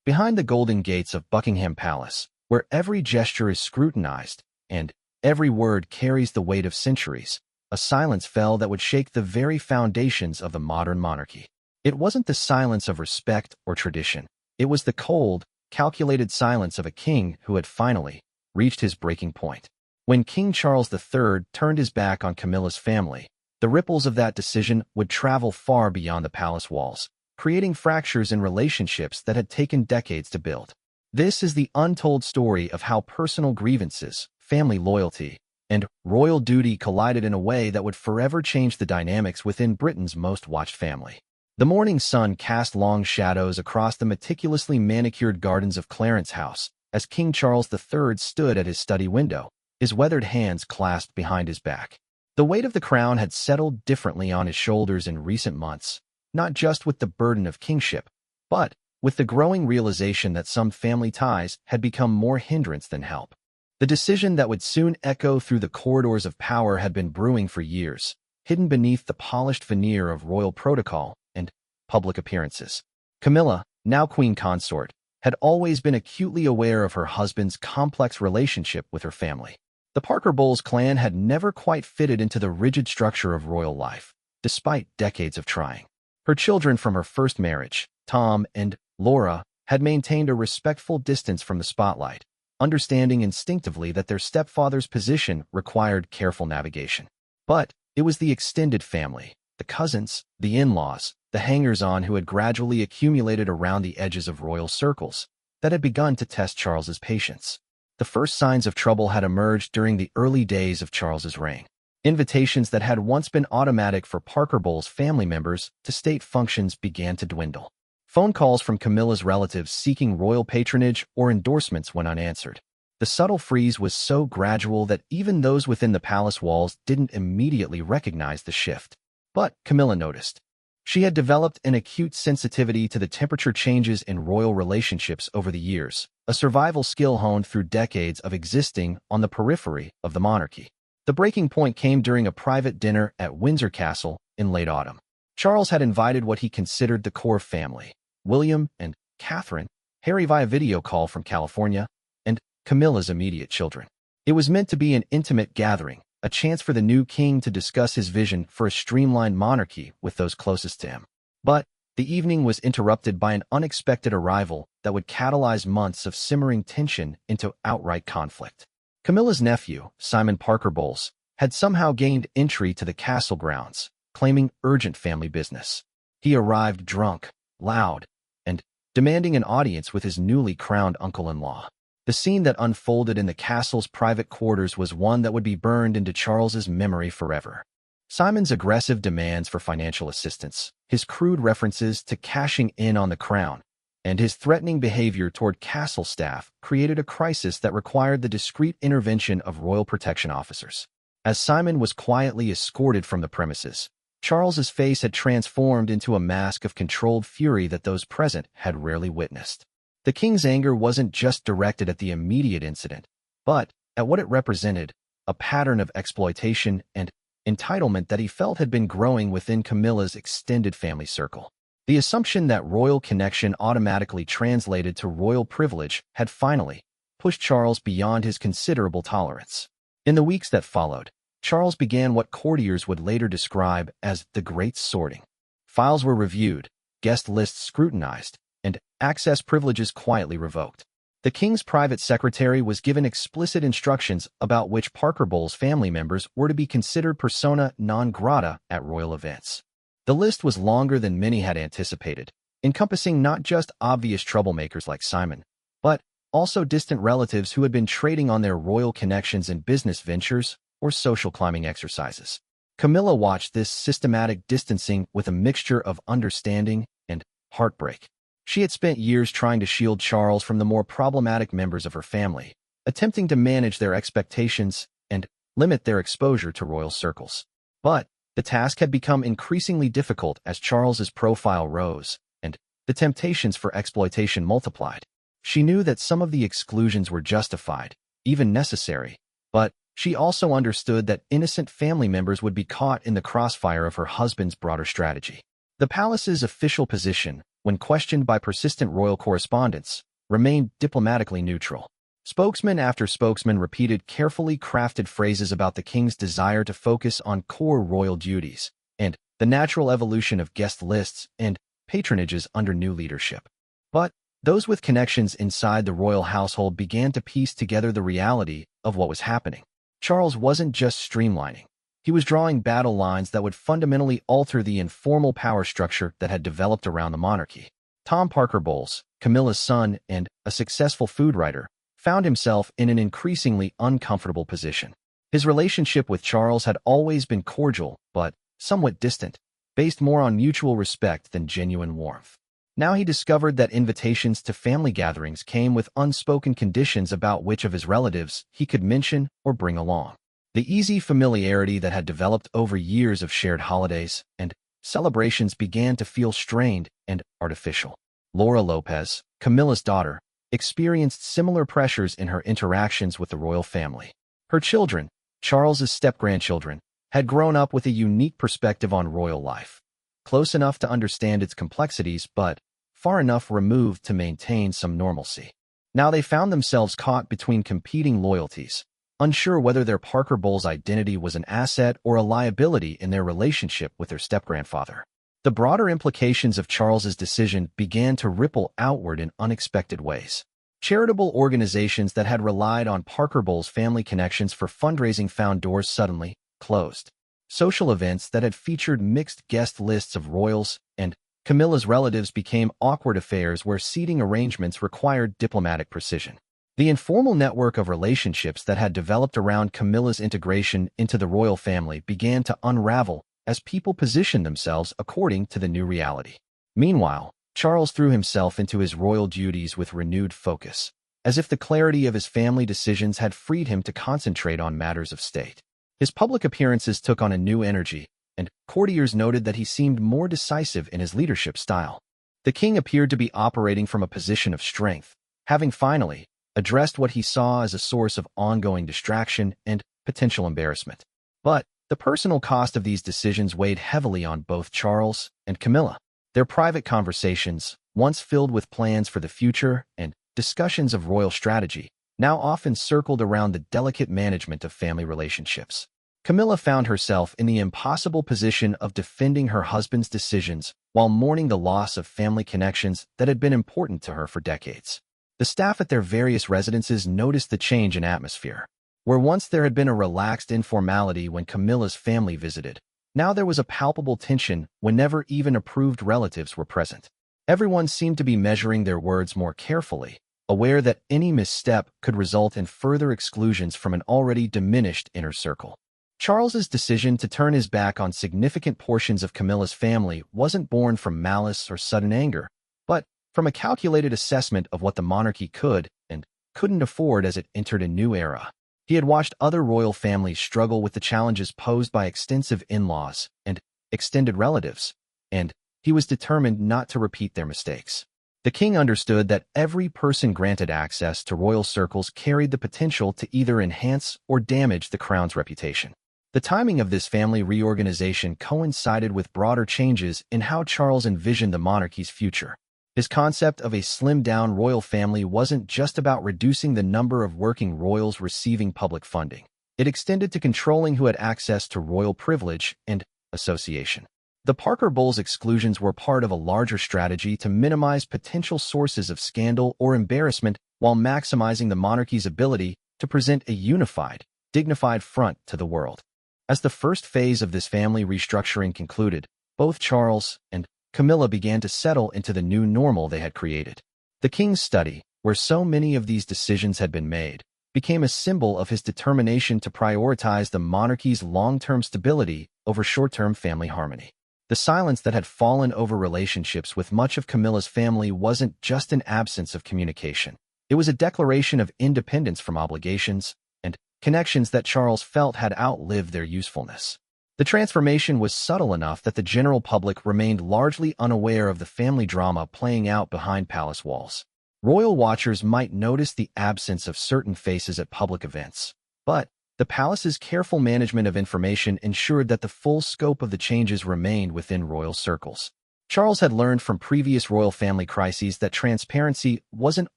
Behind the golden gates of Buckingham Palace, where every gesture is scrutinized and every word carries the weight of centuries, a silence fell that would shake the very foundations of the modern monarchy. It wasn't the silence of respect or tradition. It was the cold, calculated silence of a king who had finally reached his breaking point. When King Charles III turned his back on Camilla's family, the ripples of that decision would travel far beyond the palace walls, creating fractures in relationships that had taken decades to build. This is the untold story of how personal grievances, family loyalty, and royal duty collided in a way that would forever change the dynamics within Britain's most watched family. The morning sun cast long shadows across the meticulously manicured gardens of Clarence House as King Charles III stood at his study window, his weathered hands clasped behind his back. The weight of the crown had settled differently on his shoulders in recent months, not just with the burden of kingship, but with the growing realization that some family ties had become more hindrance than help. The decision that would soon echo through the corridors of power had been brewing for years, hidden beneath the polished veneer of royal protocol and public appearances. Camilla, now queen consort, had always been acutely aware of her husband's complex relationship with her family. The Parker Bowles clan had never quite fitted into the rigid structure of royal life, despite decades of trying. Her children from her first marriage, Tom and Laura, had maintained a respectful distance from the spotlight, understanding instinctively that their stepfather's position required careful navigation. But it was the extended family, the cousins, the in-laws, the hangers-on who had gradually accumulated around the edges of royal circles, that had begun to test Charles's patience. The first signs of trouble had emerged during the early days of Charles's reign. Invitations that had once been automatic for Parker Bowles family members to state functions began to dwindle. Phone calls from Camilla's relatives seeking royal patronage or endorsements went unanswered. The subtle freeze was so gradual that even those within the palace walls didn't immediately recognize the shift. But Camilla noticed. She had developed an acute sensitivity to the temperature changes in royal relationships over the years, a survival skill honed through decades of existing on the periphery of the monarchy. The breaking point came during a private dinner at Windsor Castle in late autumn. Charles had invited what he considered the core family, William and Catherine, Harry via video call from California, and Camilla's immediate children. It was meant to be an intimate gathering, a chance for the new king to discuss his vision for a streamlined monarchy with those closest to him. But the evening was interrupted by an unexpected arrival that would catalyze months of simmering tension into outright conflict. Camilla's nephew, Simon Parker Bowles, had somehow gained entry to the castle grounds, claiming urgent family business. He arrived drunk, loud, and demanding an audience with his newly crowned uncle-in-law. The scene that unfolded in the castle's private quarters was one that would be burned into Charles's memory forever. Simon's aggressive demands for financial assistance, his crude references to cashing in on the crown, and his threatening behavior toward castle staff created a crisis that required the discreet intervention of royal protection officers. As Simon was quietly escorted from the premises, Charles's face had transformed into a mask of controlled fury that those present had rarely witnessed. The king's anger wasn't just directed at the immediate incident, but at what it represented, a pattern of exploitation and entitlement that he felt had been growing within Camilla's extended family circle. The assumption that royal connection automatically translated to royal privilege had finally pushed Charles beyond his considerable tolerance. In the weeks that followed, Charles began what courtiers would later describe as the Great Sorting. Files were reviewed, guest lists scrutinized, and access privileges quietly revoked. The king's private secretary was given explicit instructions about which Parker Bowles family members were to be considered persona non grata at royal events. The list was longer than many had anticipated, encompassing not just obvious troublemakers like Simon, but also distant relatives who had been trading on their royal connections in business ventures or social climbing exercises. Camilla watched this systematic distancing with a mixture of understanding and heartbreak. She had spent years trying to shield Charles from the more problematic members of her family, attempting to manage their expectations and limit their exposure to royal circles. But the task had become increasingly difficult as Charles's profile rose, and the temptations for exploitation multiplied. She knew that some of the exclusions were justified, even necessary, but she also understood that innocent family members would be caught in the crossfire of her husband's broader strategy. The palace's official position, when questioned by persistent royal correspondents, remained diplomatically neutral. Spokesman after spokesman repeated carefully crafted phrases about the king's desire to focus on core royal duties and the natural evolution of guest lists and patronages under new leadership. But those with connections inside the royal household began to piece together the reality of what was happening. Charles wasn't just streamlining. He was drawing battle lines that would fundamentally alter the informal power structure that had developed around the monarchy. Tom Parker Bowles, Camilla's son and a successful food writer, found himself in an increasingly uncomfortable position. His relationship with Charles had always been cordial, but somewhat distant, based more on mutual respect than genuine warmth. Now he discovered that invitations to family gatherings came with unspoken conditions about which of his relatives he could mention or bring along. The easy familiarity that had developed over years of shared holidays and celebrations began to feel strained and artificial. Laura Lopez, Camilla's daughter, experienced similar pressures in her interactions with the royal family. Her children, Charles's step-grandchildren, had grown up with a unique perspective on royal life, close enough to understand its complexities but far enough removed to maintain some normalcy. Now they found themselves caught between competing loyalties, unsure whether their Parker Bowles identity was an asset or a liability in their relationship with their step-grandfather. The broader implications of Charles's decision began to ripple outward in unexpected ways. Charitable organizations that had relied on Parker Bowles' family connections for fundraising found doors suddenly closed. Social events that had featured mixed guest lists of royals and Camilla's relatives became awkward affairs where seating arrangements required diplomatic precision. The informal network of relationships that had developed around Camilla's integration into the royal family began to unravel as people positioned themselves according to the new reality. Meanwhile, Charles threw himself into his royal duties with renewed focus, as if the clarity of his family decisions had freed him to concentrate on matters of state. His public appearances took on a new energy, and courtiers noted that he seemed more decisive in his leadership style. The king appeared to be operating from a position of strength, having finally addressed what he saw as a source of ongoing distraction and potential embarrassment. But the personal cost of these decisions weighed heavily on both Charles and Camilla. Their private conversations, once filled with plans for the future and discussions of royal strategy, now often circled around the delicate management of family relationships. Camilla found herself in the impossible position of defending her husband's decisions while mourning the loss of family connections that had been important to her for decades. The staff at their various residences noticed the change in atmosphere. Where once there had been a relaxed informality when Camilla's family visited, now there was a palpable tension whenever even approved relatives were present. Everyone seemed to be measuring their words more carefully, aware that any misstep could result in further exclusions from an already diminished inner circle. Charles's decision to turn his back on significant portions of Camilla's family wasn't born from malice or sudden anger, but from a calculated assessment of what the monarchy could and couldn't afford as it entered a new era. He had watched other royal families struggle with the challenges posed by extensive in-laws and extended relatives, and he was determined not to repeat their mistakes. The king understood that every person granted access to royal circles carried the potential to either enhance or damage the crown's reputation. The timing of this family reorganization coincided with broader changes in how Charles envisioned the monarchy's future. His concept of a slimmed-down royal family wasn't just about reducing the number of working royals receiving public funding. It extended to controlling who had access to royal privilege and association. The Parker Bowles exclusions were part of a larger strategy to minimize potential sources of scandal or embarrassment while maximizing the monarchy's ability to present a unified, dignified front to the world. As the first phase of this family restructuring concluded, both Charles and Camilla began to settle into the new normal they had created. The king's study, where so many of these decisions had been made, became a symbol of his determination to prioritize the monarchy's long-term stability over short-term family harmony. The silence that had fallen over relationships with much of Camilla's family wasn't just an absence of communication. It was a declaration of independence from obligations and connections that Charles felt had outlived their usefulness. The transformation was subtle enough that the general public remained largely unaware of the family drama playing out behind palace walls. Royal watchers might notice the absence of certain faces at public events, but the palace's careful management of information ensured that the full scope of the changes remained within royal circles. Charles had learned from previous royal family crises that transparency wasn't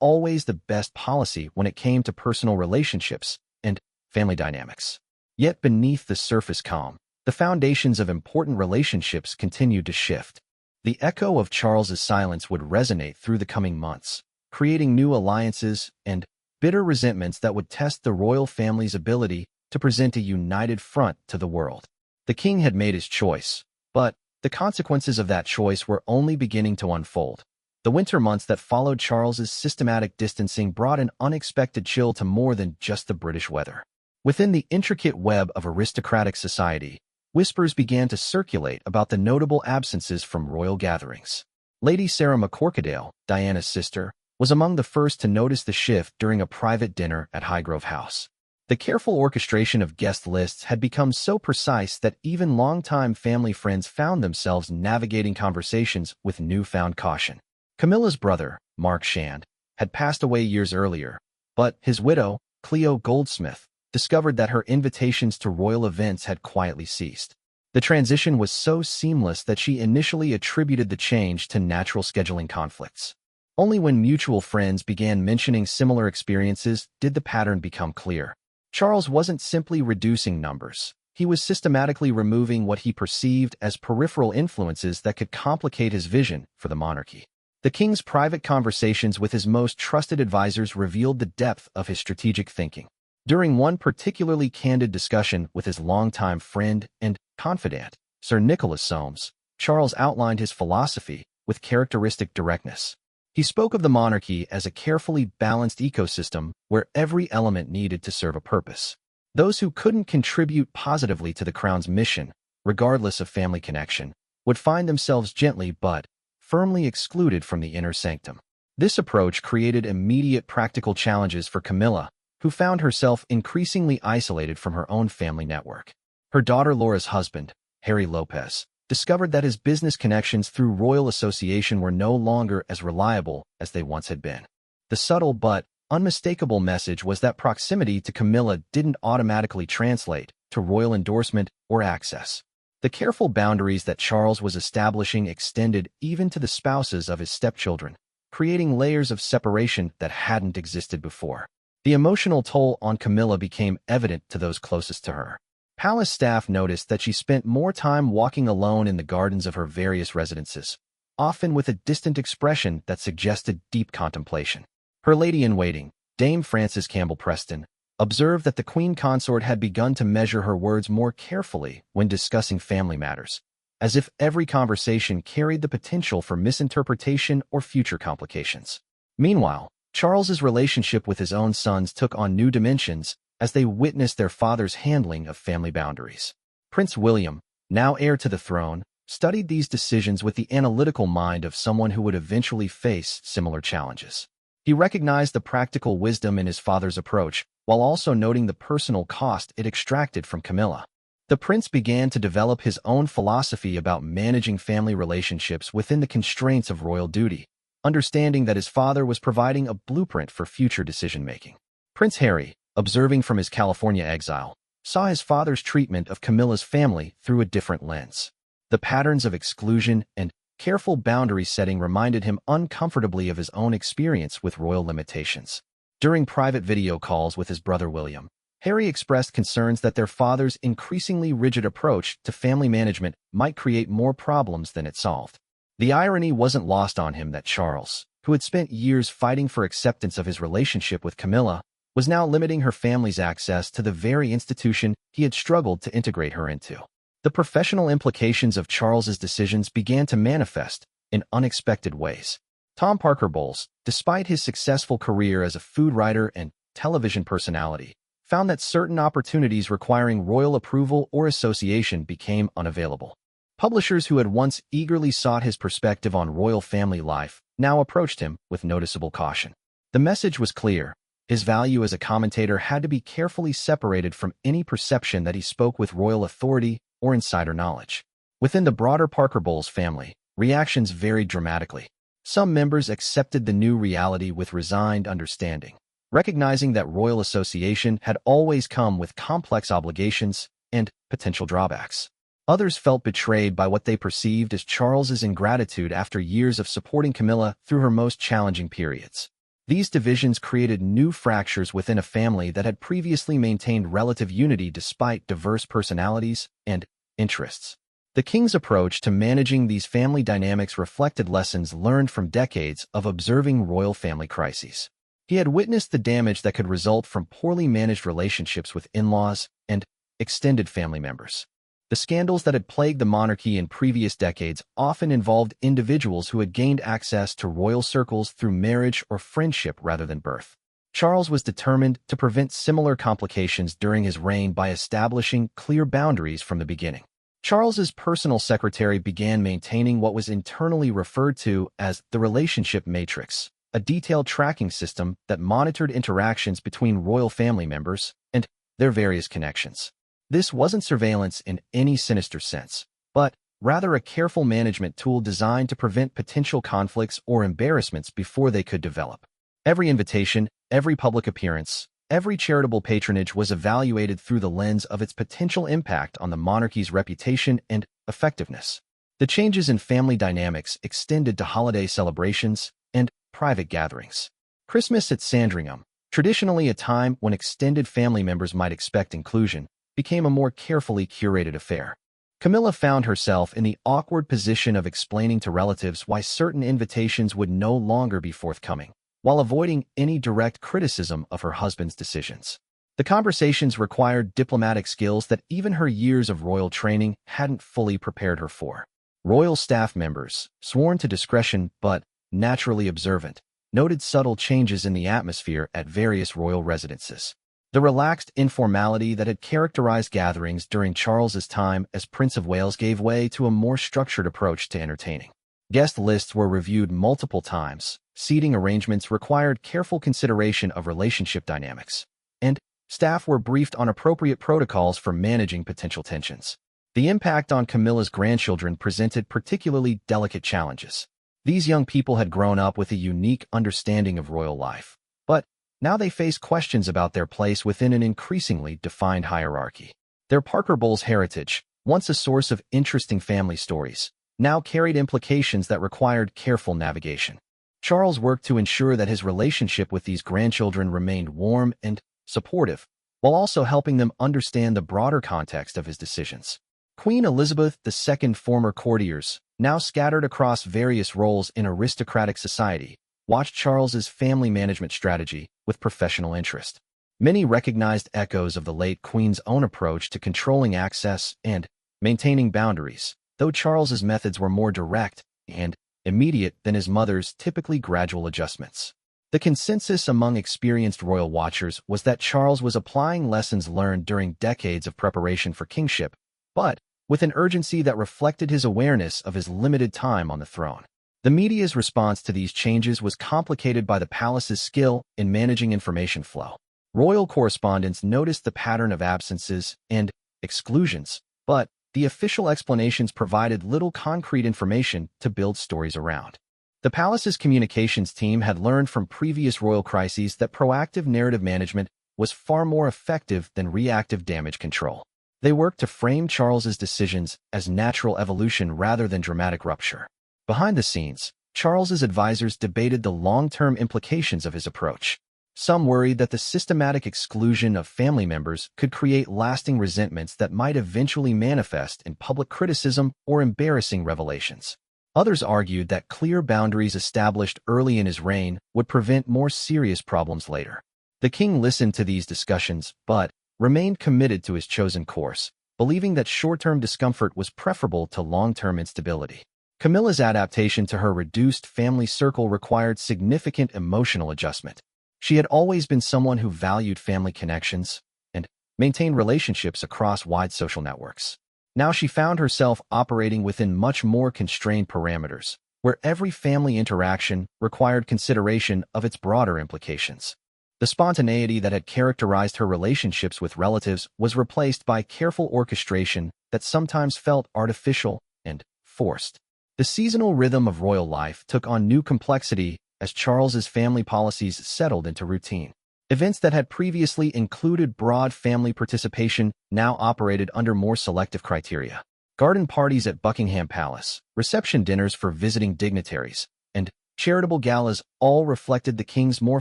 always the best policy when it came to personal relationships and family dynamics. Yet beneath the surface calm, the foundations of important relationships continued to shift. The echo of Charles's silence would resonate through the coming months, creating new alliances and bitter resentments that would test the royal family's ability to present a united front to the world. The king had made his choice, but the consequences of that choice were only beginning to unfold. The winter months that followed Charles's systematic distancing brought an unexpected chill to more than just the British weather. Within the intricate web of aristocratic society, whispers began to circulate about the notable absences from royal gatherings. Lady Sarah McCorquodale, Diana's sister, was among the first to notice the shift during a private dinner at Highgrove House. The careful orchestration of guest lists had become so precise that even longtime family friends found themselves navigating conversations with newfound caution. Camilla's brother, Mark Shand, had passed away years earlier, but his widow, Cleo Goldsmith, discovered that her invitations to royal events had quietly ceased. The transition was so seamless that she initially attributed the change to natural scheduling conflicts. Only when mutual friends began mentioning similar experiences did the pattern become clear. Charles wasn't simply reducing numbers. He was systematically removing what he perceived as peripheral influences that could complicate his vision for the monarchy. The king's private conversations with his most trusted advisors revealed the depth of his strategic thinking. During one particularly candid discussion with his longtime friend and confidant, Sir Nicholas Soames, Charles outlined his philosophy with characteristic directness. He spoke of the monarchy as a carefully balanced ecosystem where every element needed to serve a purpose. Those who couldn't contribute positively to the crown's mission, regardless of family connection, would find themselves gently but firmly excluded from the inner sanctum. This approach created immediate practical challenges for Camilla, who found herself increasingly isolated from her own family network. Her daughter Laura's husband, Harry Lopez, discovered that his business connections through royal association were no longer as reliable as they once had been. The subtle but unmistakable message was that proximity to Camilla didn't automatically translate to royal endorsement or access. The careful boundaries that Charles was establishing extended even to the spouses of his stepchildren, creating layers of separation that hadn't existed before. The emotional toll on Camilla became evident to those closest to her. Palace staff noticed that she spent more time walking alone in the gardens of her various residences, often with a distant expression that suggested deep contemplation. Her lady-in-waiting, Dame Frances Campbell Preston, observed that the Queen Consort had begun to measure her words more carefully when discussing family matters, as if every conversation carried the potential for misinterpretation or future complications. Meanwhile, Charles's relationship with his own sons took on new dimensions as they witnessed their father's handling of family boundaries. Prince William, now heir to the throne, studied these decisions with the analytical mind of someone who would eventually face similar challenges. He recognized the practical wisdom in his father's approach, while also noting the personal cost it extracted from Camilla. The prince began to develop his own philosophy about managing family relationships within the constraints of royal duty, understanding that his father was providing a blueprint for future decision-making. Prince Harry, observing from his California exile, saw his father's treatment of Camilla's family through a different lens. The patterns of exclusion and careful boundary setting reminded him uncomfortably of his own experience with royal limitations. During private video calls with his brother William, Harry expressed concerns that their father's increasingly rigid approach to family management might create more problems than it solved. The irony wasn't lost on him that Charles, who had spent years fighting for acceptance of his relationship with Camilla, was now limiting her family's access to the very institution he had struggled to integrate her into. The professional implications of Charles's decisions began to manifest in unexpected ways. Tom Parker Bowles, despite his successful career as a food writer and television personality, found that certain opportunities requiring royal approval or association became unavailable. Publishers who had once eagerly sought his perspective on royal family life now approached him with noticeable caution. The message was clear. His value as a commentator had to be carefully separated from any perception that he spoke with royal authority or insider knowledge. Within the broader Parker Bowles family, reactions varied dramatically. Some members accepted the new reality with resigned understanding, recognizing that royal association had always come with complex obligations and potential drawbacks. Others felt betrayed by what they perceived as Charles's ingratitude after years of supporting Camilla through her most challenging periods. These divisions created new fractures within a family that had previously maintained relative unity despite diverse personalities and interests. The king's approach to managing these family dynamics reflected lessons learned from decades of observing royal family crises. He had witnessed the damage that could result from poorly managed relationships with in-laws and extended family members. The scandals that had plagued the monarchy in previous decades often involved individuals who had gained access to royal circles through marriage or friendship rather than birth. Charles was determined to prevent similar complications during his reign by establishing clear boundaries from the beginning. Charles's personal secretary began maintaining what was internally referred to as the relationship matrix, a detailed tracking system that monitored interactions between royal family members and their various connections. This wasn't surveillance in any sinister sense, but rather a careful management tool designed to prevent potential conflicts or embarrassments before they could develop. Every invitation, every public appearance, every charitable patronage was evaluated through the lens of its potential impact on the monarchy's reputation and effectiveness. The changes in family dynamics extended to holiday celebrations and private gatherings. Christmas at Sandringham, traditionally a time when extended family members might expect inclusion, became a more carefully curated affair. Camilla found herself in the awkward position of explaining to relatives why certain invitations would no longer be forthcoming, while avoiding any direct criticism of her husband's decisions. The conversations required diplomatic skills that even her years of royal training hadn't fully prepared her for. Royal staff members, sworn to discretion but naturally observant, noted subtle changes in the atmosphere at various royal residences. The relaxed informality that had characterized gatherings during Charles's time as Prince of Wales gave way to a more structured approach to entertaining. Guest lists were reviewed multiple times, seating arrangements required careful consideration of relationship dynamics, and staff were briefed on appropriate protocols for managing potential tensions. The impact on Camilla's grandchildren presented particularly delicate challenges. These young people had grown up with a unique understanding of royal life, but now they faced questions about their place within an increasingly defined hierarchy. Their Parker Bowles heritage, once a source of interesting family stories, now carried implications that required careful navigation. Charles worked to ensure that his relationship with these grandchildren remained warm and supportive, while also helping them understand the broader context of his decisions. Queen Elizabeth II's former courtiers, now scattered across various roles in aristocratic society, watched Charles's family management strategy with professional interest. Many recognized echoes of the late Queen's own approach to controlling access and maintaining boundaries, though Charles's methods were more direct and immediate than his mother's typically gradual adjustments. The consensus among experienced royal watchers was that Charles was applying lessons learned during decades of preparation for kingship, but with an urgency that reflected his awareness of his limited time on the throne. The media's response to these changes was complicated by the palace's skill in managing information flow. Royal correspondents noticed the pattern of absences and exclusions, but the official explanations provided little concrete information to build stories around. The palace's communications team had learned from previous royal crises that proactive narrative management was far more effective than reactive damage control. They worked to frame Charles's decisions as natural evolution rather than dramatic rupture. Behind the scenes, Charles's advisors debated the long-term implications of his approach. Some worried that the systematic exclusion of family members could create lasting resentments that might eventually manifest in public criticism or embarrassing revelations. Others argued that clear boundaries established early in his reign would prevent more serious problems later. The king listened to these discussions, but remained committed to his chosen course, believing that short-term discomfort was preferable to long-term instability. Camilla's adaptation to her reduced family circle required significant emotional adjustment. She had always been someone who valued family connections and maintained relationships across wide social networks. Now she found herself operating within much more constrained parameters, where every family interaction required consideration of its broader implications. The spontaneity that had characterized her relationships with relatives was replaced by careful orchestration that sometimes felt artificial and forced. The seasonal rhythm of royal life took on new complexity as Charles's family policies settled into routine. Events that had previously included broad family participation now operated under more selective criteria. garden parties at Buckingham Palace, reception dinners for visiting dignitaries, and charitable galas all reflected the king's more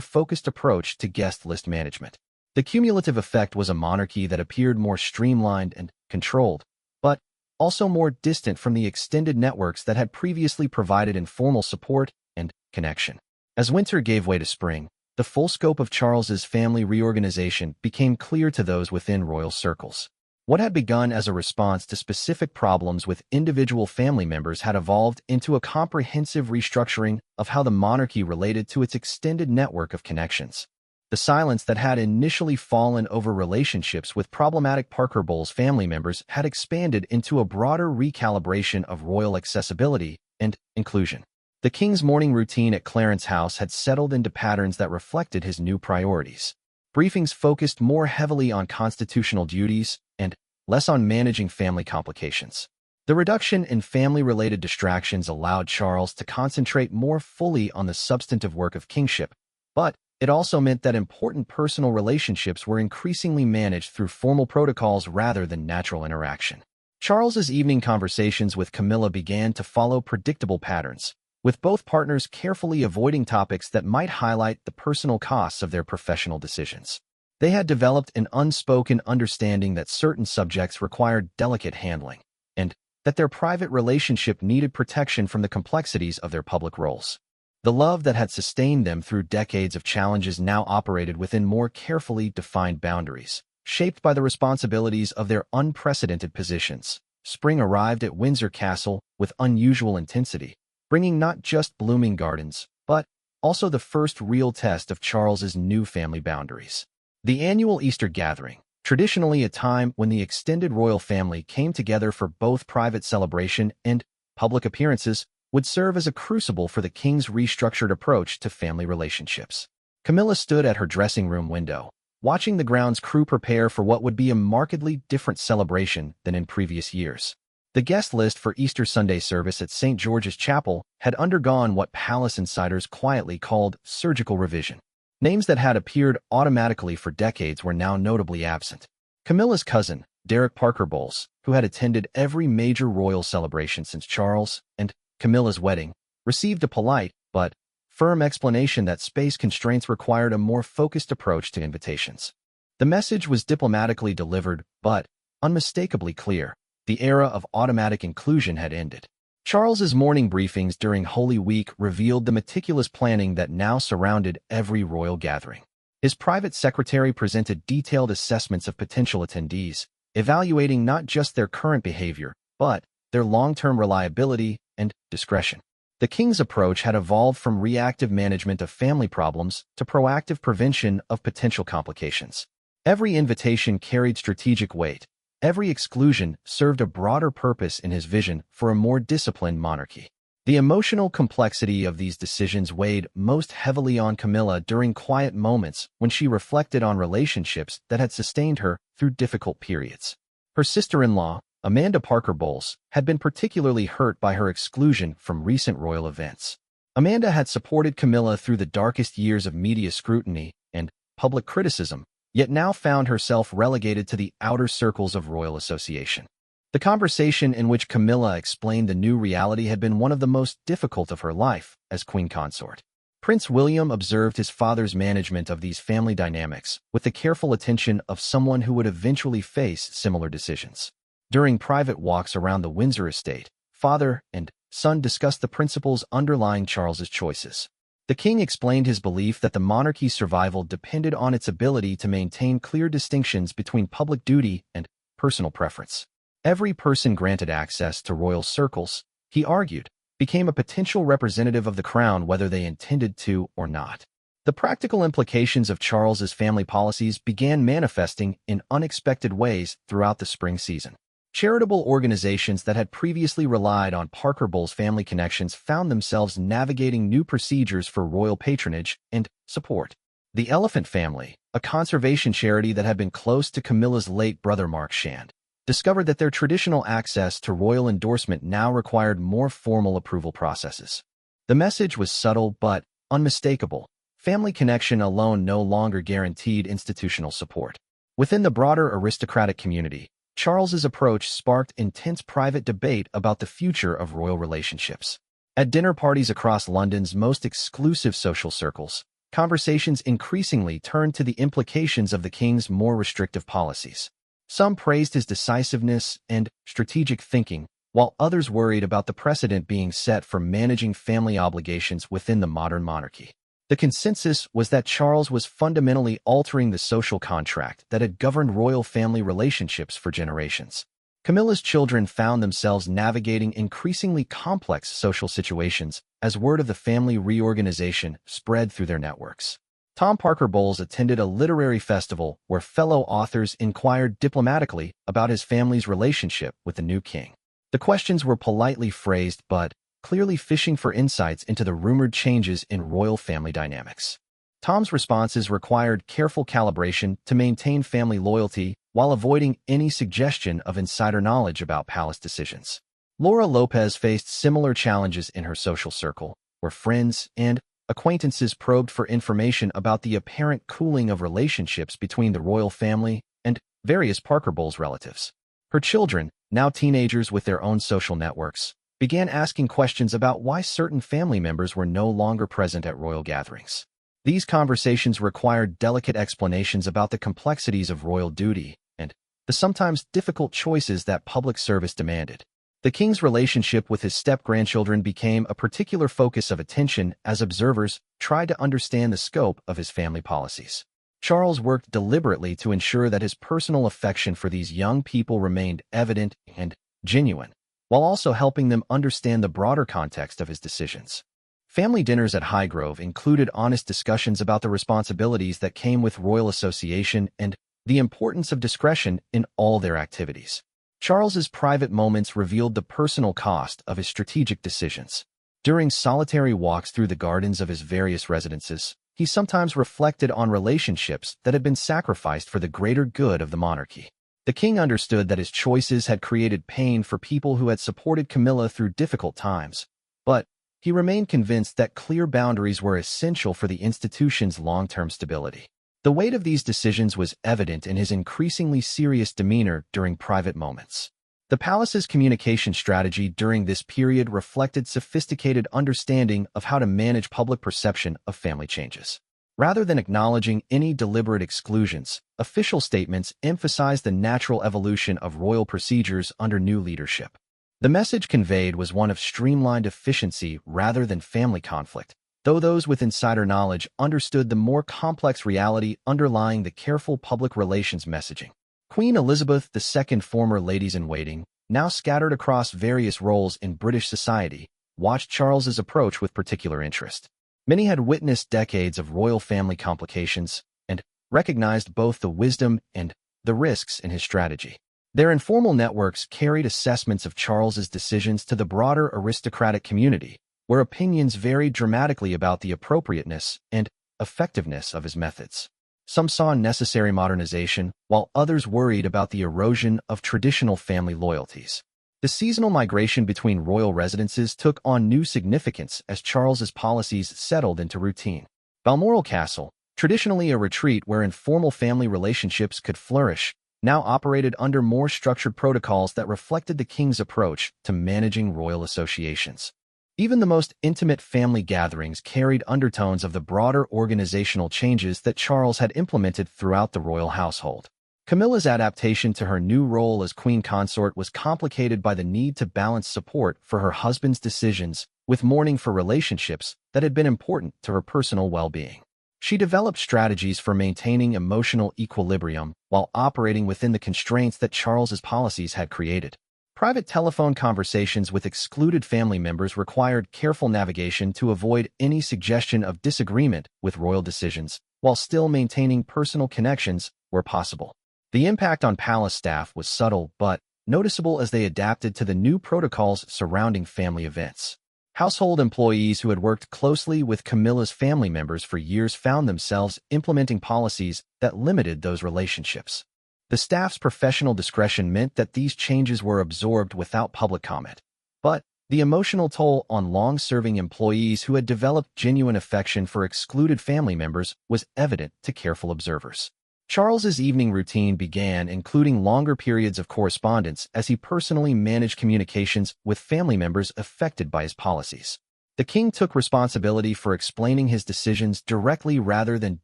focused approach to guest list management. The cumulative effect was a monarchy that appeared more streamlined and controlled, but also more distant from the extended networks that had previously provided informal support and connection. As winter gave way to spring, the full scope of Charles's family reorganization became clear to those within royal circles. What had begun as a response to specific problems with individual family members had evolved into a comprehensive restructuring of how the monarchy related to its extended network of connections. The silence that had initially fallen over relationships with problematic Parker Bowles family members had expanded into a broader recalibration of royal accessibility and inclusion. The king's morning routine at Clarence House had settled into patterns that reflected his new priorities. Briefings focused more heavily on constitutional duties and less on managing family complications. The reduction in family-related distractions allowed Charles to concentrate more fully on the substantive work of kingship, but it also meant that important personal relationships were increasingly managed through formal protocols rather than natural interaction. Charles's evening conversations with Camilla began to follow predictable patterns, with both partners carefully avoiding topics that might highlight the personal costs of their professional decisions. They had developed an unspoken understanding that certain subjects required delicate handling, and that their private relationship needed protection from the complexities of their public roles. The love that had sustained them through decades of challenges now operated within more carefully defined boundaries, shaped by the responsibilities of their unprecedented positions. Spring arrived at Windsor Castle with unusual intensity, bringing not just blooming gardens, but also the first real test of Charles's new family boundaries. The annual Easter gathering, traditionally a time when the extended royal family came together for both private celebration and public appearances, would serve as a crucible for the king's restructured approach to family relationships. Camilla stood at her dressing room window, watching the grounds crew prepare for what would be a markedly different celebration than in previous years. The guest list for Easter Sunday service at St. George's Chapel had undergone what palace insiders quietly called surgical revision. Names that had appeared automatically for decades were now notably absent. Camilla's cousin, Derek Parker Bowles, who had attended every major royal celebration since Charles and Camilla's wedding, received a polite but firm explanation that space constraints required a more focused approach to invitations. The message was diplomatically delivered but unmistakably clear. The era of automatic inclusion had ended. Charles's morning briefings during Holy Week revealed the meticulous planning that now surrounded every royal gathering. His private secretary presented detailed assessments of potential attendees, evaluating not just their current behavior, but their long-term reliability and discretion. The king's approach had evolved from reactive management of family problems to proactive prevention of potential complications. Every invitation carried strategic weight. Every exclusion served a broader purpose in his vision for a more disciplined monarchy. The emotional complexity of these decisions weighed most heavily on Camilla during quiet moments when she reflected on relationships that had sustained her through difficult periods. Her sister-in-law, Amanda Parker Bowles, had been particularly hurt by her exclusion from recent royal events. Amanda had supported Camilla through the darkest years of media scrutiny and public criticism, yet now found herself relegated to the outer circles of royal association. The conversation in which Camilla explained the new reality had been one of the most difficult of her life as queen consort. Prince William observed his father's management of these family dynamics with the careful attention of someone who would eventually face similar decisions. During private walks around the Windsor estate, father and son discussed the principles underlying Charles's choices. The king explained his belief that the monarchy's survival depended on its ability to maintain clear distinctions between public duty and personal preference. Every person granted access to royal circles, he argued, became a potential representative of the crown whether they intended to or not. The practical implications of Charles's family policies began manifesting in unexpected ways throughout the spring season. Charitable organizations that had previously relied on Parker Bowles family connections found themselves navigating new procedures for royal patronage and support. The Elephant Family, a conservation charity that had been close to Camilla's late brother Mark Shand, discovered that their traditional access to royal endorsement now required more formal approval processes. The message was subtle but unmistakable. Family connection alone no longer guaranteed institutional support. Within the broader aristocratic community, Charles's approach sparked intense private debate about the future of royal relationships. At dinner parties across London's most exclusive social circles, conversations increasingly turned to the implications of the king's more restrictive policies. Some praised his decisiveness and strategic thinking, while others worried about the precedent being set for managing family obligations within the modern monarchy. The consensus was that Charles was fundamentally altering the social contract that had governed royal family relationships for generations. Camilla's children found themselves navigating increasingly complex social situations as word of the family reorganization spread through their networks. Tom Parker Bowles attended a literary festival where fellow authors inquired diplomatically about his family's relationship with the new king. The questions were politely phrased but clearly fishing for insights into the rumored changes in royal family dynamics. Tom's responses required careful calibration to maintain family loyalty while avoiding any suggestion of insider knowledge about palace decisions. Laura Lopez faced similar challenges in her social circle, where friends and acquaintances probed for information about the apparent cooling of relationships between the royal family and various Parker Bowles relatives. Her children, now teenagers with their own social networks, began asking questions about why certain family members were no longer present at royal gatherings. These conversations required delicate explanations about the complexities of royal duty and the sometimes difficult choices that public service demanded. The king's relationship with his step-grandchildren became a particular focus of attention as observers tried to understand the scope of his family policies. Charles worked deliberately to ensure that his personal affection for these young people remained evident and genuine, while also helping them understand the broader context of his decisions. Family dinners at Highgrove included honest discussions about the responsibilities that came with royal association and the importance of discretion in all their activities. Charles's private moments revealed the personal cost of his strategic decisions. During solitary walks through the gardens of his various residences, he sometimes reflected on relationships that had been sacrificed for the greater good of the monarchy. The king understood that his choices had created pain for people who had supported Camilla through difficult times, but he remained convinced that clear boundaries were essential for the institution's long-term stability. The weight of these decisions was evident in his increasingly serious demeanor during private moments. The palace's communication strategy during this period reflected sophisticated understanding of how to manage public perception of family changes. Rather than acknowledging any deliberate exclusions, official statements emphasized the natural evolution of royal procedures under new leadership. The message conveyed was one of streamlined efficiency rather than family conflict, though those with insider knowledge understood the more complex reality underlying the careful public relations messaging. Queen Elizabeth II, former ladies-in-waiting, now scattered across various roles in British society, watched Charles's approach with particular interest. Many had witnessed decades of royal family complications and recognized both the wisdom and the risks in his strategy. Their informal networks carried assessments of Charles's decisions to the broader aristocratic community, where opinions varied dramatically about the appropriateness and effectiveness of his methods. Some saw necessary modernization, while others worried about the erosion of traditional family loyalties. The seasonal migration between royal residences took on new significance as Charles's policies settled into routine. Balmoral Castle, traditionally a retreat where informal family relationships could flourish, now operated under more structured protocols that reflected the king's approach to managing royal associations. Even the most intimate family gatherings carried undertones of the broader organizational changes that Charles had implemented throughout the royal household. Camilla's adaptation to her new role as queen consort was complicated by the need to balance support for her husband's decisions with mourning for relationships that had been important to her personal well-being. She developed strategies for maintaining emotional equilibrium while operating within the constraints that Charles's policies had created. Private telephone conversations with excluded family members required careful navigation to avoid any suggestion of disagreement with royal decisions, while still maintaining personal connections where possible. The impact on palace staff was subtle but noticeable as they adapted to the new protocols surrounding family events. Household employees who had worked closely with Camilla's family members for years found themselves implementing policies that limited those relationships. The staff's professional discretion meant that these changes were absorbed without public comment. But the emotional toll on long-serving employees who had developed genuine affection for excluded family members was evident to careful observers. Charles's evening routine began, including longer periods of correspondence as he personally managed communications with family members affected by his policies. The king took responsibility for explaining his decisions directly rather than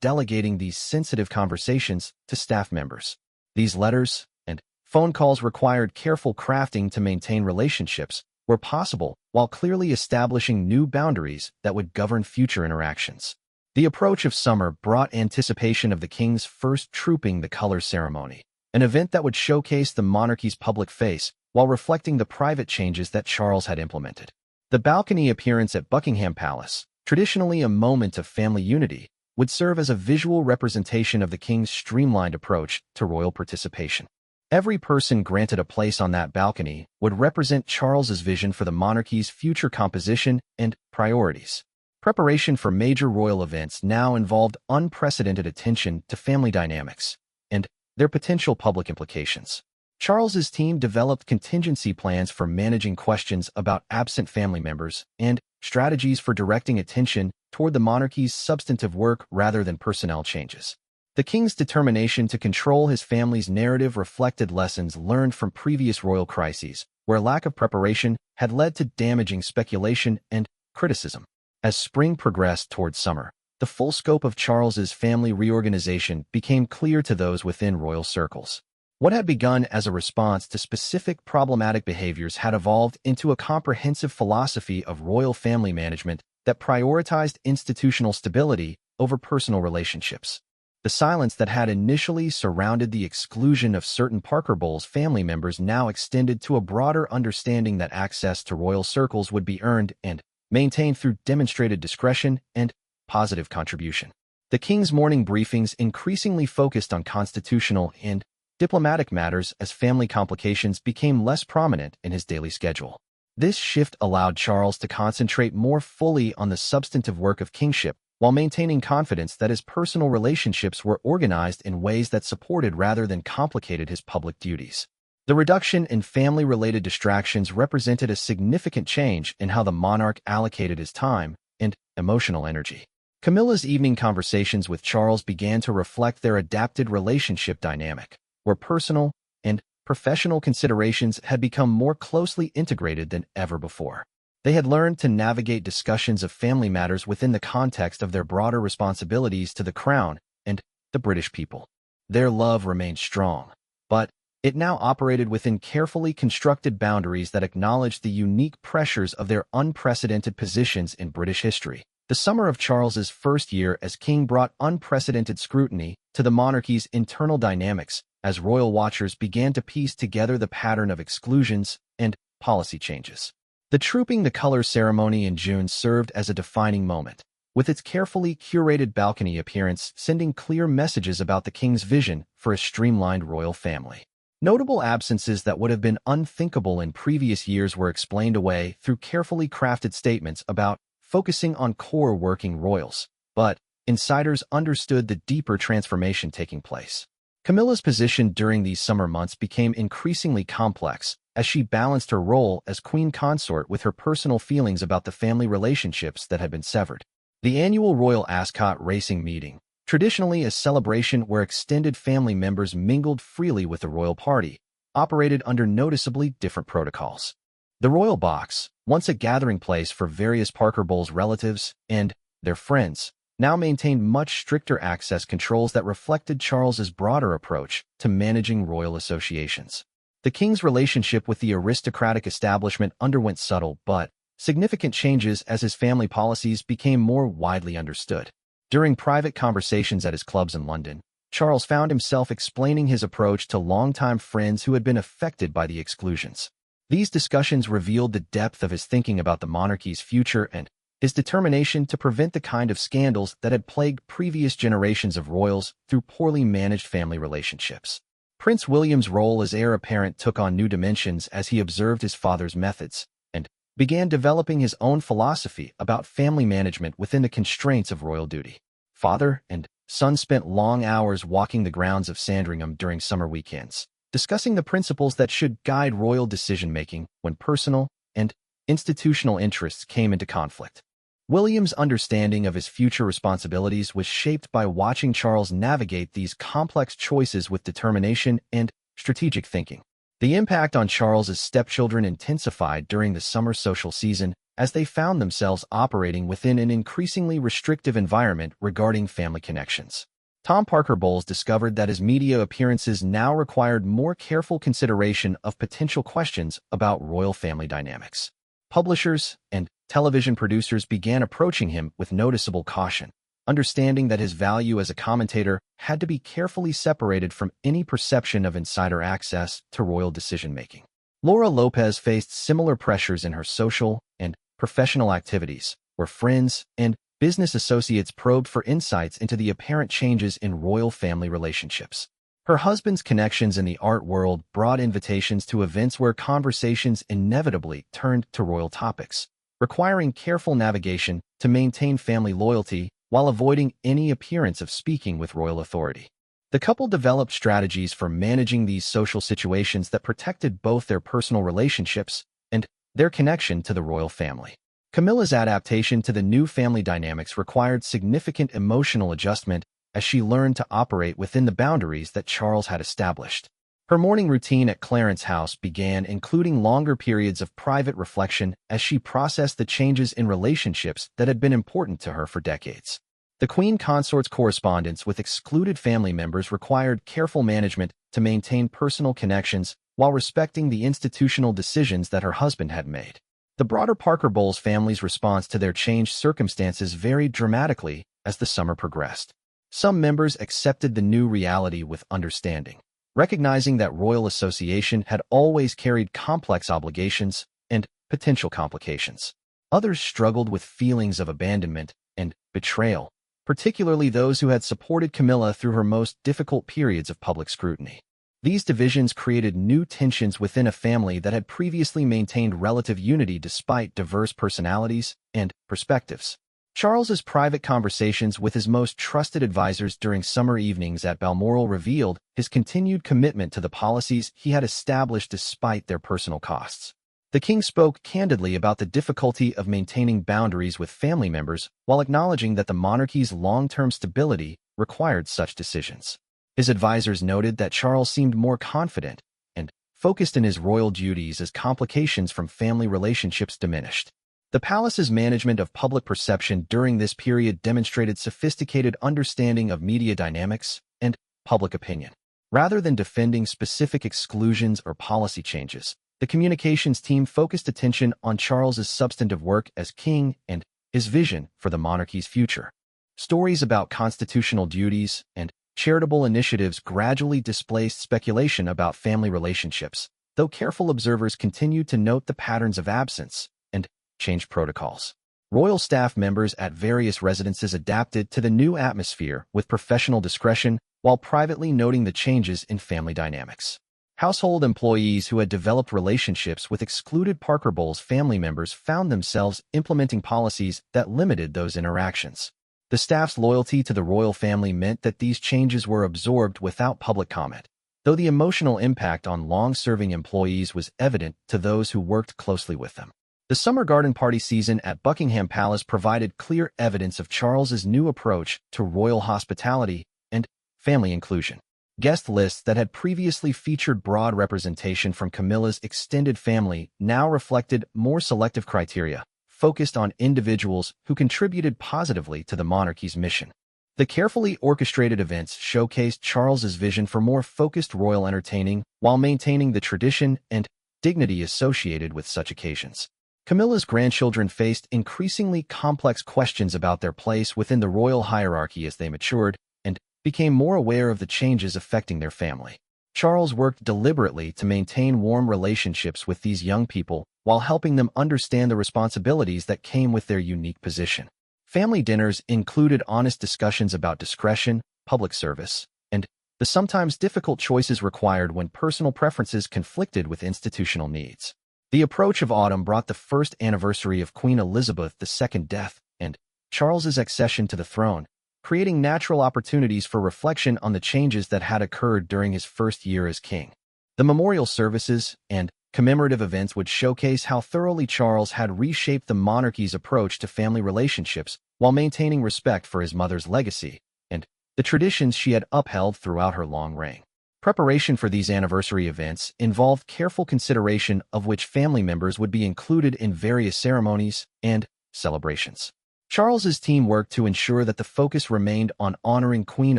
delegating these sensitive conversations to staff members. These letters and phone calls required careful crafting to maintain relationships where possible, while clearly establishing new boundaries that would govern future interactions. The approach of summer brought anticipation of the king's first trooping the colors ceremony, an event that would showcase the monarchy's public face while reflecting the private changes that Charles had implemented. The balcony appearance at Buckingham Palace, traditionally a moment of family unity, would serve as a visual representation of the king's streamlined approach to royal participation. Every person granted a place on that balcony would represent Charles's vision for the monarchy's future composition and priorities. Preparation for major royal events now involved unprecedented attention to family dynamics and their potential public implications. Charles's team developed contingency plans for managing questions about absent family members and strategies for directing attention toward the monarchy's substantive work rather than personnel changes. The king's determination to control his family's narrative reflected lessons learned from previous royal crises, where lack of preparation had led to damaging speculation and criticism. As spring progressed toward summer, the full scope of Charles's family reorganization became clear to those within royal circles. What had begun as a response to specific problematic behaviors had evolved into a comprehensive philosophy of royal family management that prioritized institutional stability over personal relationships. The silence that had initially surrounded the exclusion of certain Parker Bowles family members now extended to a broader understanding that access to royal circles would be earned and maintained through demonstrated discretion and positive contribution. The king's morning briefings increasingly focused on constitutional and diplomatic matters as family complications became less prominent in his daily schedule. This shift allowed Charles to concentrate more fully on the substantive work of kingship, while maintaining confidence that his personal relationships were organized in ways that supported rather than complicated his public duties. The reduction in family-related distractions represented a significant change in how the monarch allocated his time and emotional energy. Camilla's evening conversations with Charles began to reflect their adapted relationship dynamic, where personal and professional considerations had become more closely integrated than ever before. They had learned to navigate discussions of family matters within the context of their broader responsibilities to the crown and the British people. Their love remained strong, but it now operated within carefully constructed boundaries that acknowledged the unique pressures of their unprecedented positions in British history. The summer of Charles's first year as king brought unprecedented scrutiny to the monarchy's internal dynamics as royal watchers began to piece together the pattern of exclusions and policy changes. The Trooping the Colors ceremony in June served as a defining moment, with its carefully curated balcony appearance sending clear messages about the king's vision for a streamlined royal family. Notable absences that would have been unthinkable in previous years were explained away through carefully crafted statements about focusing on core working royals, but insiders understood the deeper transformation taking place. Camilla's position during these summer months became increasingly complex as she balanced her role as queen consort with her personal feelings about the family relationships that had been severed. The annual Royal Ascot Racing Meeting, traditionally a celebration where extended family members mingled freely with the royal party, operated under noticeably different protocols. The Royal Box, once a gathering place for various Parker Bowles relatives and their friends, now maintained much stricter access controls that reflected Charles's broader approach to managing royal associations. The king's relationship with the aristocratic establishment underwent subtle but significant changes as his family policies became more widely understood. During private conversations at his clubs in London, Charles found himself explaining his approach to longtime friends who had been affected by the exclusions. These discussions revealed the depth of his thinking about the monarchy's future and his determination to prevent the kind of scandals that had plagued previous generations of royals through poorly managed family relationships. Prince William's role as heir apparent took on new dimensions as he observed his father's methods and began developing his own philosophy about family management within the constraints of royal duty. Father and son spent long hours walking the grounds of Sandringham during summer weekends, discussing the principles that should guide royal decision-making when personal and institutional interests came into conflict. William's understanding of his future responsibilities was shaped by watching Charles navigate these complex choices with determination and strategic thinking. The impact on Charles's stepchildren intensified during the summer social season as they found themselves operating within an increasingly restrictive environment regarding family connections. Tom Parker Bowles discovered that his media appearances now required more careful consideration of potential questions about royal family dynamics. Publishers and television producers began approaching him with noticeable caution, understanding that his value as a commentator had to be carefully separated from any perception of insider access to royal decision-making. Laura Lopez faced similar pressures in her social and professional activities, where friends and business associates probed for insights into the apparent changes in royal family relationships. Her husband's connections in the art world brought invitations to events where conversations inevitably turned to royal topics, requiring careful navigation to maintain family loyalty while avoiding any appearance of speaking with royal authority. The couple developed strategies for managing these social situations that protected both their personal relationships and their connection to the royal family. Camilla's adaptation to the new family dynamics required significant emotional adjustment as she learned to operate within the boundaries that Charles had established. Her morning routine at Clarence House began, including longer periods of private reflection as she processed the changes in relationships that had been important to her for decades. The Queen Consort's correspondence with excluded family members required careful management to maintain personal connections while respecting the institutional decisions that her husband had made. The broader Parker Bowles family's response to their changed circumstances varied dramatically as the summer progressed. Some members accepted the new reality with understanding, recognizing that royal association had always carried complex obligations and potential complications. Others struggled with feelings of abandonment and betrayal, particularly those who had supported Camilla through her most difficult periods of public scrutiny. These divisions created new tensions within a family that had previously maintained relative unity despite diverse personalities and perspectives. Charles's private conversations with his most trusted advisors during summer evenings at Balmoral revealed his continued commitment to the policies he had established despite their personal costs. The king spoke candidly about the difficulty of maintaining boundaries with family members while acknowledging that the monarchy's long-term stability required such decisions. His advisors noted that Charles seemed more confident and focused in his royal duties as complications from family relationships diminished. The palace's management of public perception during this period demonstrated sophisticated understanding of media dynamics and public opinion. Rather than defending specific exclusions or policy changes, the communications team focused attention on Charles's substantive work as king and his vision for the monarchy's future. Stories about constitutional duties and charitable initiatives gradually displaced speculation about family relationships, though careful observers continued to note the patterns of absence and changed protocols. Royal staff members at various residences adapted to the new atmosphere with professional discretion while privately noting the changes in family dynamics. Household employees who had developed relationships with excluded Parker Bowles family members found themselves implementing policies that limited those interactions. The staff's loyalty to the royal family meant that these changes were absorbed without public comment, though the emotional impact on long-serving employees was evident to those who worked closely with them. The summer garden party season at Buckingham Palace provided clear evidence of Charles's new approach to royal hospitality and family inclusion. Guest lists that had previously featured broad representation from Camilla's extended family now reflected more selective criteria, focused on individuals who contributed positively to the monarchy's mission. The carefully orchestrated events showcased Charles's vision for more focused royal entertaining while maintaining the tradition and dignity associated with such occasions. Camilla's grandchildren faced increasingly complex questions about their place within the royal hierarchy as they matured and became more aware of the changes affecting their family. Charles worked deliberately to maintain warm relationships with these young people while helping them understand the responsibilities that came with their unique position. Family dinners included honest discussions about discretion, public service, and the sometimes difficult choices required when personal preferences conflicted with institutional needs. The approach of autumn brought the first anniversary of Queen Elizabeth II's death and Charles's accession to the throne, creating natural opportunities for reflection on the changes that had occurred during his first year as king. The memorial services and commemorative events would showcase how thoroughly Charles had reshaped the monarchy's approach to family relationships while maintaining respect for his mother's legacy and the traditions she had upheld throughout her long reign. Preparation for these anniversary events involved careful consideration of which family members would be included in various ceremonies and celebrations. Charles's team worked to ensure that the focus remained on honoring Queen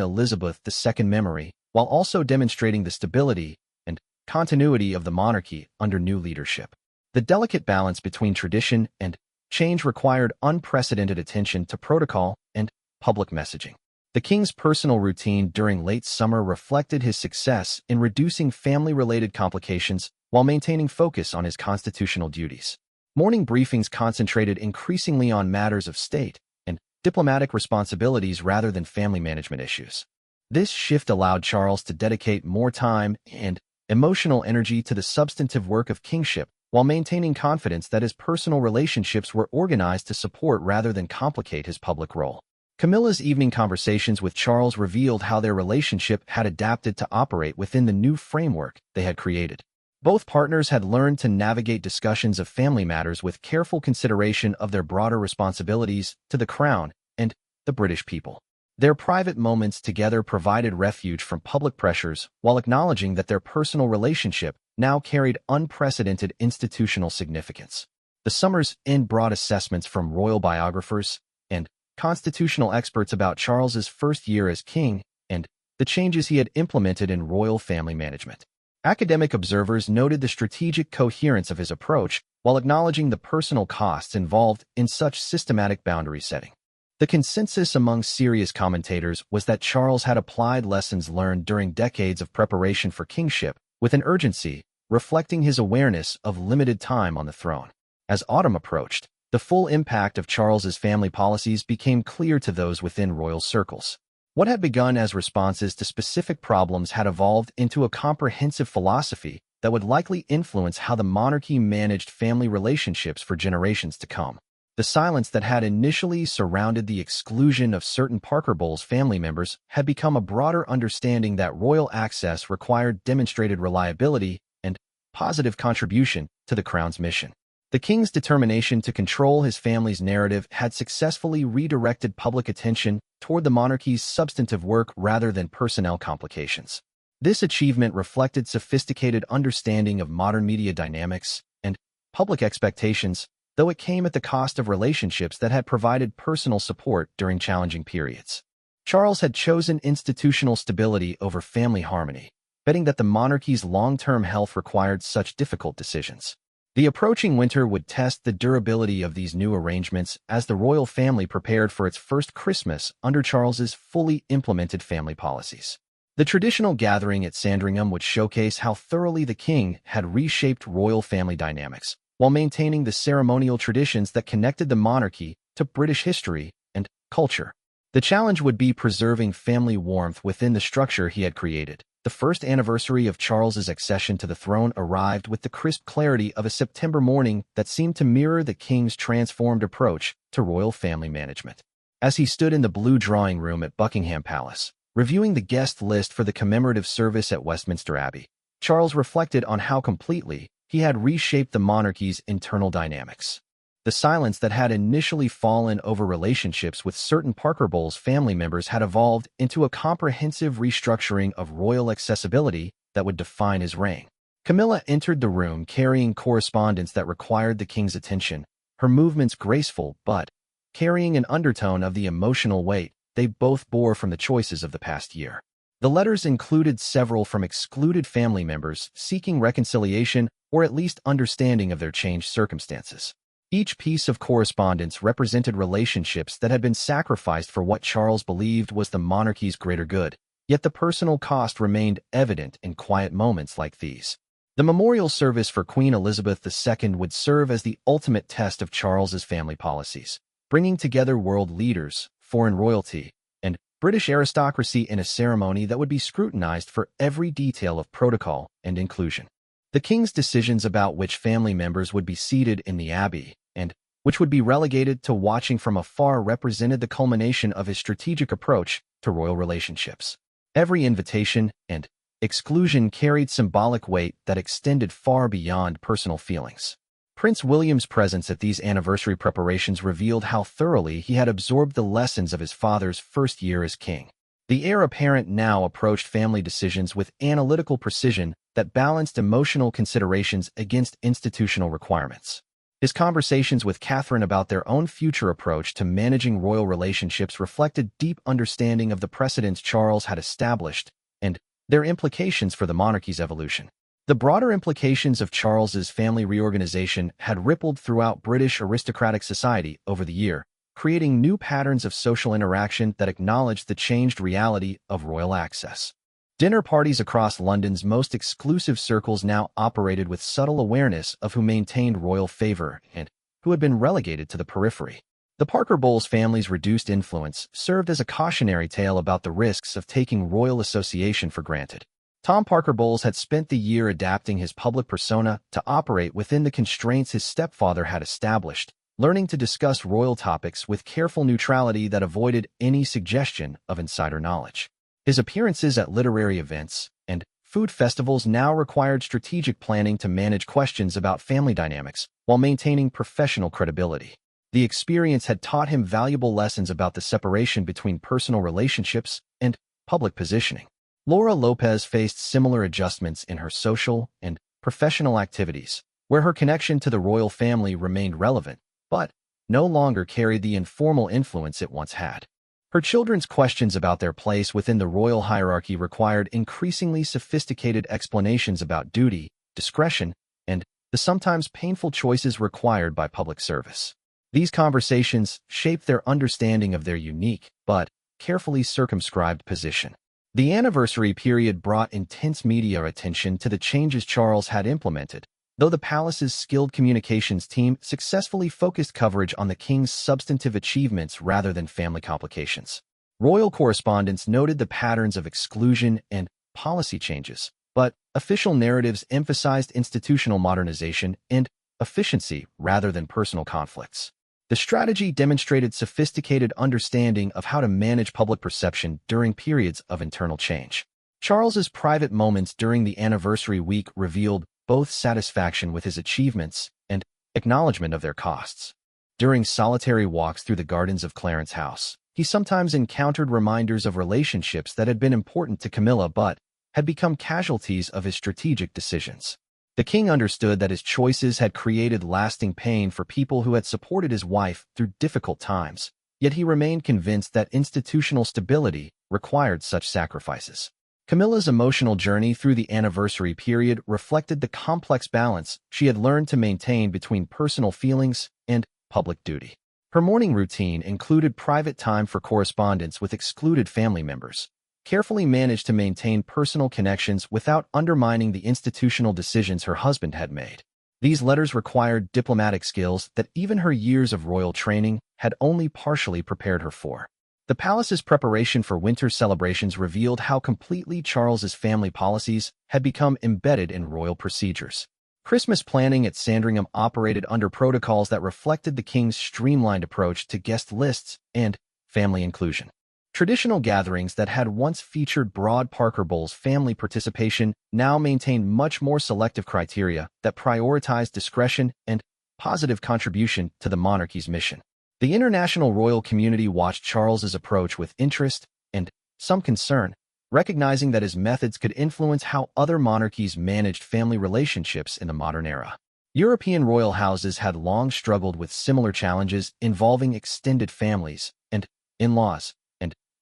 Elizabeth II's memory, while also demonstrating the stability and continuity of the monarchy under new leadership. The delicate balance between tradition and change required unprecedented attention to protocol and public messaging. The king's personal routine during late summer reflected his success in reducing family-related complications while maintaining focus on his constitutional duties. Morning briefings concentrated increasingly on matters of state and diplomatic responsibilities rather than family management issues. This shift allowed Charles to dedicate more time and emotional energy to the substantive work of kingship while maintaining confidence that his personal relationships were organized to support rather than complicate his public role. Camilla's evening conversations with Charles revealed how their relationship had adapted to operate within the new framework they had created. Both partners had learned to navigate discussions of family matters with careful consideration of their broader responsibilities to the crown and the British people. Their private moments together provided refuge from public pressures while acknowledging that their personal relationship now carried unprecedented institutional significance. The summer's end brought assessments from royal biographers and constitutional experts about Charles's first year as king and the changes he had implemented in royal family management. Academic observers noted the strategic coherence of his approach while acknowledging the personal costs involved in such systematic boundary setting. The consensus among serious commentators was that Charles had applied lessons learned during decades of preparation for kingship with an urgency, reflecting his awareness of limited time on the throne. As autumn approached, the full impact of Charles's family policies became clear to those within royal circles. What had begun as responses to specific problems had evolved into a comprehensive philosophy that would likely influence how the monarchy managed family relationships for generations to come. The silence that had initially surrounded the exclusion of certain Parker Bowles family members had become a broader understanding that royal access required demonstrated reliability and positive contribution to the crown's mission. The king's determination to control his family's narrative had successfully redirected public attention toward the monarchy's substantive work rather than personnel complications. This achievement reflected sophisticated understanding of modern media dynamics and public expectations, though it came at the cost of relationships that had provided personal support during challenging periods. Charles had chosen institutional stability over family harmony, betting that the monarchy's long-term health required such difficult decisions. The approaching winter would test the durability of these new arrangements as the royal family prepared for its first Christmas under Charles's fully implemented family policies. The traditional gathering at Sandringham would showcase how thoroughly the king had reshaped royal family dynamics, while maintaining the ceremonial traditions that connected the monarchy to British history and culture. The challenge would be preserving family warmth within the structure he had created. The first anniversary of Charles's accession to the throne arrived with the crisp clarity of a September morning that seemed to mirror the king's transformed approach to royal family management. As he stood in the blue drawing room at Buckingham Palace, reviewing the guest list for the commemorative service at Westminster Abbey, Charles reflected on how completely he had reshaped the monarchy's internal dynamics. The silence that had initially fallen over relationships with certain Parker Bowles family members had evolved into a comprehensive restructuring of royal accessibility that would define his reign. Camilla entered the room carrying correspondence that required the king's attention, her movements graceful but carrying an undertone of the emotional weight they both bore from the choices of the past year. The letters included several from excluded family members seeking reconciliation or at least understanding of their changed circumstances. Each piece of correspondence represented relationships that had been sacrificed for what Charles believed was the monarchy's greater good, yet the personal cost remained evident in quiet moments like these. The memorial service for Queen Elizabeth II would serve as the ultimate test of Charles's family policies, bringing together world leaders, foreign royalty, and British aristocracy in a ceremony that would be scrutinized for every detail of protocol and inclusion. The king's decisions about which family members would be seated in the abbey and which would be relegated to watching from afar represented the culmination of his strategic approach to royal relationships. Every invitation and exclusion carried symbolic weight that extended far beyond personal feelings. Prince William's presence at these anniversary preparations revealed how thoroughly he had absorbed the lessons of his father's first year as king. The heir apparent now approached family decisions with analytical precision that balanced emotional considerations against institutional requirements. His conversations with Catherine about their own future approach to managing royal relationships reflected deep understanding of the precedents Charles had established and their implications for the monarchy's evolution. The broader implications of Charles's family reorganization had rippled throughout British aristocratic society over the year, creating new patterns of social interaction that acknowledged the changed reality of royal access. Dinner parties across London's most exclusive circles now operated with subtle awareness of who maintained royal favor and who had been relegated to the periphery. The Parker Bowles family's reduced influence served as a cautionary tale about the risks of taking royal association for granted. Tom Parker Bowles had spent the year adapting his public persona to operate within the constraints his stepfather had established, learning to discuss royal topics with careful neutrality that avoided any suggestion of insider knowledge. His appearances at literary events and food festivals now required strategic planning to manage questions about family dynamics while maintaining professional credibility. The experience had taught him valuable lessons about the separation between personal relationships and public positioning. Laura Lopez faced similar adjustments in her social and professional activities, where her connection to the royal family remained relevant, but no longer carried the informal influence it once had. Her children's questions about their place within the royal hierarchy required increasingly sophisticated explanations about duty, discretion, and the sometimes painful choices required by public service. These conversations shaped their understanding of their unique but carefully circumscribed position. The anniversary period brought intense media attention to the changes Charles had implemented, though the palace's skilled communications team successfully focused coverage on the king's substantive achievements rather than family complications. Royal correspondents noted the patterns of exclusion and policy changes, but official narratives emphasized institutional modernization and efficiency rather than personal conflicts. The strategy demonstrated sophisticated understanding of how to manage public perception during periods of internal change. Charles's private moments during the anniversary week revealed both satisfaction with his achievements and acknowledgement of their costs. During solitary walks through the gardens of Clarence House, he sometimes encountered reminders of relationships that had been important to Camilla but had become casualties of his strategic decisions. The king understood that his choices had created lasting pain for people who had supported his wife through difficult times, yet he remained convinced that institutional stability required such sacrifices. Camilla's emotional journey through the anniversary period reflected the complex balance she had learned to maintain between personal feelings and public duty. Her morning routine included private time for correspondence with excluded family members, carefully managed to maintain personal connections without undermining the institutional decisions her husband had made. These letters required diplomatic skills that even her years of royal training had only partially prepared her for. The palace's preparation for winter celebrations revealed how completely Charles's family policies had become embedded in royal procedures. Christmas planning at Sandringham operated under protocols that reflected the king's streamlined approach to guest lists and family inclusion. Traditional gatherings that had once featured broad Parker Bowles family participation now maintain much more selective criteria that prioritize discretion and positive contribution to the monarchy's mission. The international royal community watched Charles's approach with interest and some concern, recognizing that his methods could influence how other monarchies managed family relationships in the modern era. European royal houses had long struggled with similar challenges involving extended families and in-laws.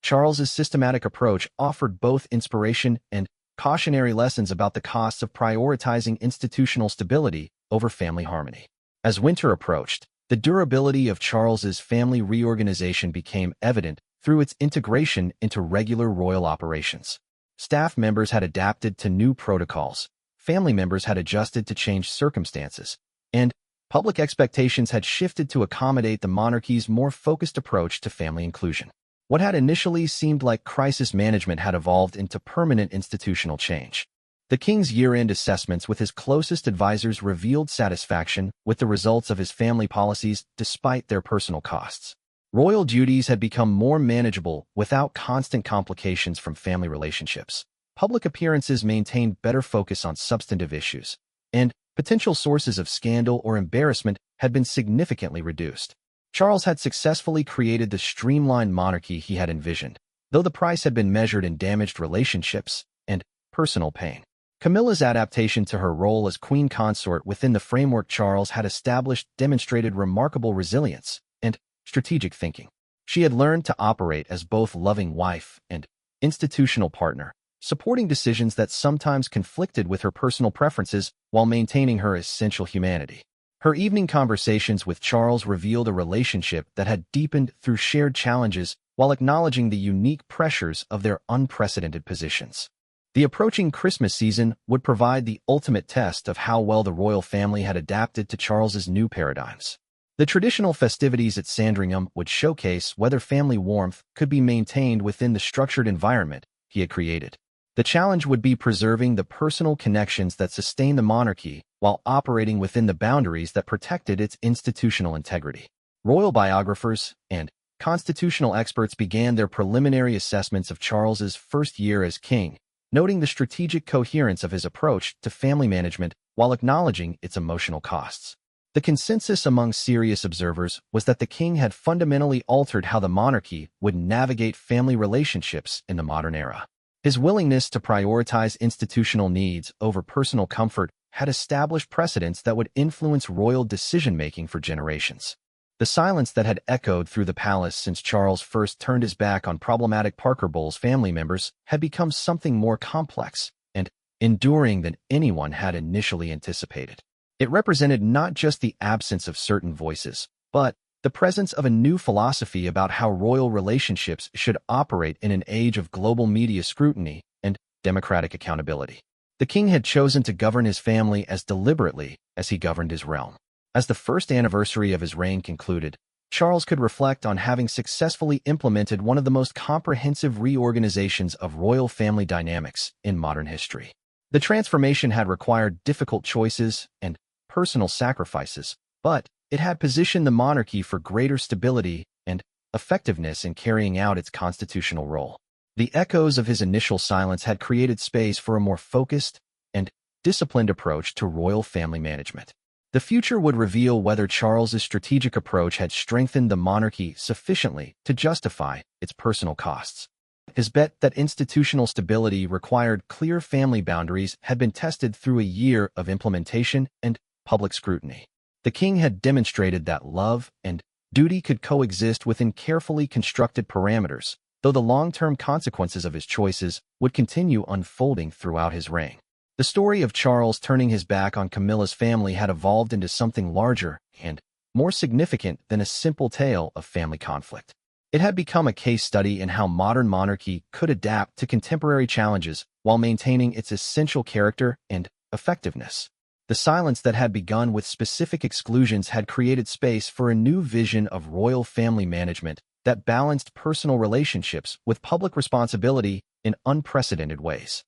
Charles's systematic approach offered both inspiration and cautionary lessons about the costs of prioritizing institutional stability over family harmony. As winter approached, the durability of Charles's family reorganization became evident through its integration into regular royal operations. Staff members had adapted to new protocols, family members had adjusted to changed circumstances, and public expectations had shifted to accommodate the monarchy's more focused approach to family inclusion. What had initially seemed like crisis management had evolved into permanent institutional change. The king's year-end assessments with his closest advisors revealed satisfaction with the results of his family policies despite their personal costs. Royal duties had become more manageable without constant complications from family relationships. public appearances maintained better focus on substantive issues, and potential sources of scandal or embarrassment had been significantly reduced. Charles had successfully created the streamlined monarchy he had envisioned, though the price had been measured in damaged relationships and personal pain. Camilla's adaptation to her role as queen consort within the framework Charles had established demonstrated remarkable resilience and strategic thinking. She had learned to operate as both loving wife and institutional partner, supporting decisions that sometimes conflicted with her personal preferences while maintaining her essential humanity. Her evening conversations with Charles revealed a relationship that had deepened through shared challenges while acknowledging the unique pressures of their unprecedented positions. The approaching Christmas season would provide the ultimate test of how well the royal family had adapted to Charles's new paradigms. The traditional festivities at Sandringham would showcase whether family warmth could be maintained within the structured environment he had created. The challenge would be preserving the personal connections that sustain the monarchy while operating within the boundaries that protected its institutional integrity. Royal biographers and constitutional experts began their preliminary assessments of Charles's first year as king, noting the strategic coherence of his approach to family management while acknowledging its emotional costs. The consensus among serious observers was that the king had fundamentally altered how the monarchy would navigate family relationships in the modern era. His willingness to prioritize institutional needs over personal comfort had established precedents that would influence royal decision-making for generations. The silence that had echoed through the palace since Charles first turned his back on problematic Parker Bowles family members had become something more complex and enduring than anyone had initially anticipated. It represented not just the absence of certain voices, but the presence of a new philosophy about how royal relationships should operate in an age of global media scrutiny and democratic accountability. The king had chosen to govern his family as deliberately as he governed his realm. As the first anniversary of his reign concluded, Charles could reflect on having successfully implemented one of the most comprehensive reorganizations of royal family dynamics in modern history. The transformation had required difficult choices and personal sacrifices, but it had positioned the monarchy for greater stability and effectiveness in carrying out its constitutional role. The echoes of his initial silence had created space for a more focused and disciplined approach to royal family management. The future would reveal whether Charles's strategic approach had strengthened the monarchy sufficiently to justify its personal costs. His bet that institutional stability required clear family boundaries had been tested through a year of implementation and public scrutiny. The king had demonstrated that love and duty could coexist within carefully constructed parameters, though the long-term consequences of his choices would continue unfolding throughout his reign. The story of Charles turning his back on Camilla's family had evolved into something larger and more significant than a simple tale of family conflict. It had become a case study in how modern monarchy could adapt to contemporary challenges while maintaining its essential character and effectiveness. The silence that had begun with specific exclusions had created space for a new vision of royal family management that balanced personal relationships with public responsibility in unprecedented ways.